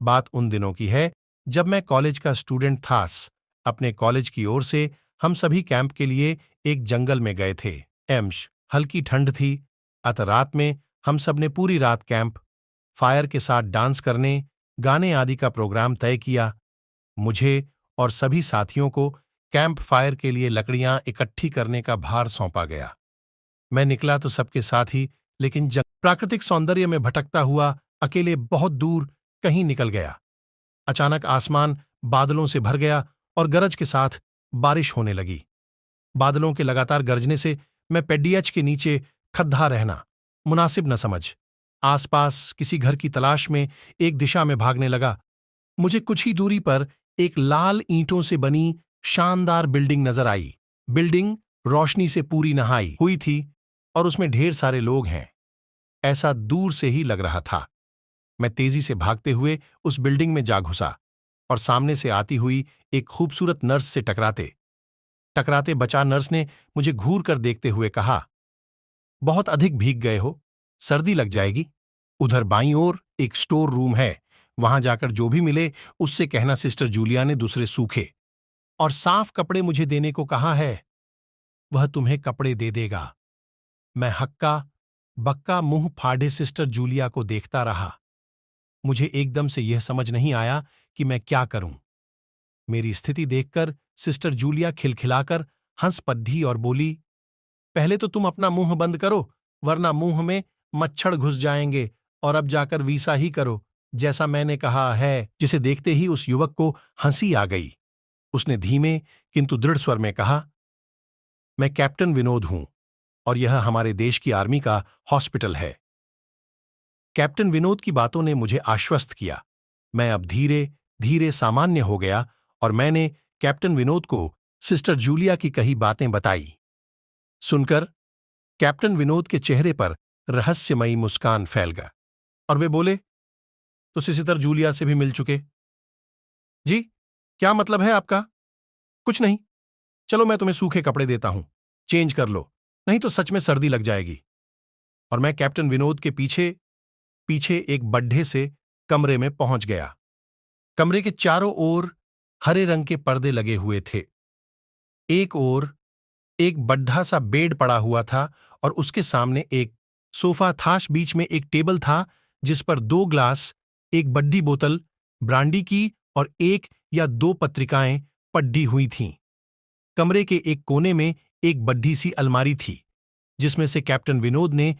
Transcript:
बात उन दिनों की है जब मैं कॉलेज का स्टूडेंट था। अपने कॉलेज की ओर से हम सभी कैंप के लिए एक जंगल में गए थे। हल्की ठंड थी, अतः रात में हम सब ने पूरी रात कैंप फायर के साथ डांस करने, गाने आदि का प्रोग्राम तय किया। मुझे और सभी साथियों को कैंप फायर के लिए लकड़ियां इकट्ठी करने का भार सौंपा गया। मैं निकला तो सबके साथ ही, लेकिन प्राकृतिक सौंदर्य में भटकता हुआ अकेले बहुत दूर कहीं निकल गया। अचानक आसमान बादलों से भर गया और गरज के साथ बारिश होने लगी। बादलों के लगातार गरजने से मैं पेडियच के नीचे खद्दा रहना मुनासिब न समझ आसपास किसी घर की तलाश में एक दिशा में भागने लगा। मुझे कुछ ही दूरी पर एक लाल ईंटों से बनी शानदार बिल्डिंग नजर आई। बिल्डिंग रोशनी से पूरी नहाई हुई थी और उसमें ढेर सारे लोग हैं, ऐसा दूर से ही लग रहा था। मैं तेजी से भागते हुए उस बिल्डिंग में जा घुसा और सामने से आती हुई एक खूबसूरत नर्स से टकराते टकराते बचा नर्स ने मुझे घूर कर देखते हुए कहा, बहुत अधिक भीग गए हो, सर्दी लग जाएगी। उधर बाईं ओर एक स्टोर रूम है, वहां जाकर जो भी मिले उससे कहना सिस्टर जूलिया ने दूसरे सूखे और साफ कपड़े मुझे देने को कहा है। वह तुम्हें कपड़े दे देगा। मैं हक्का बक्का मुंह फाड़े सिस्टर जूलिया को देखता रहा। मुझे एकदम से यह समझ नहीं आया कि मैं क्या करूं। मेरी स्थिति देखकर सिस्टर जूलिया खिलखिलाकर हंस पड्ढी और बोली, पहले तो तुम अपना मुंह बंद करो, वरना मुंह में मच्छर घुस जाएंगे, और अब जाकर वीसा ही करो जैसा मैंने कहा है। जिसे देखते ही उस युवक को हंसी आ गई। उसने धीमे किंतु दृढ़ स्वर में कहा, मैं कैप्टन विनोद हूं और यह हमारे देश की आर्मी का हॉस्पिटल है। कैप्टन विनोद की बातों ने मुझे आश्वस्त किया। मैं अब धीरे धीरे सामान्य हो गया और मैंने कैप्टन विनोद को सिस्टर जूलिया की कही बातें बताई। सुनकर कैप्टन विनोद के चेहरे पर रहस्यमयी मुस्कान फैल गया और वे बोले, तो सिस्टर जूलिया से भी मिल चुके? जी, क्या मतलब है आपका? कुछ नहीं, चलो मैं तुम्हें सूखे कपड़े देता हूं, चेंज कर लो, नहीं तो सच में सर्दी लग जाएगी। और मैं कैप्टन विनोद के पीछे पीछे एक बड्ढे से कमरे में पहुंच गया। कमरे के चारों ओर हरे रंग के पर्दे लगे हुए थे। एक ओर एक बड्ढा सा बेड पड़ा हुआ था और उसके सामने एक सोफा था। बीच में एक टेबल था जिस पर 2 ग्लास, एक बड्डी बोतल ब्रांडी की और 1 या 2 पत्रिकाएं पड्डी हुई थीं। कमरे के एक कोने में एक बड्ढी सी अलमारी थी जिसमें से कैप्टन विनोद ने एक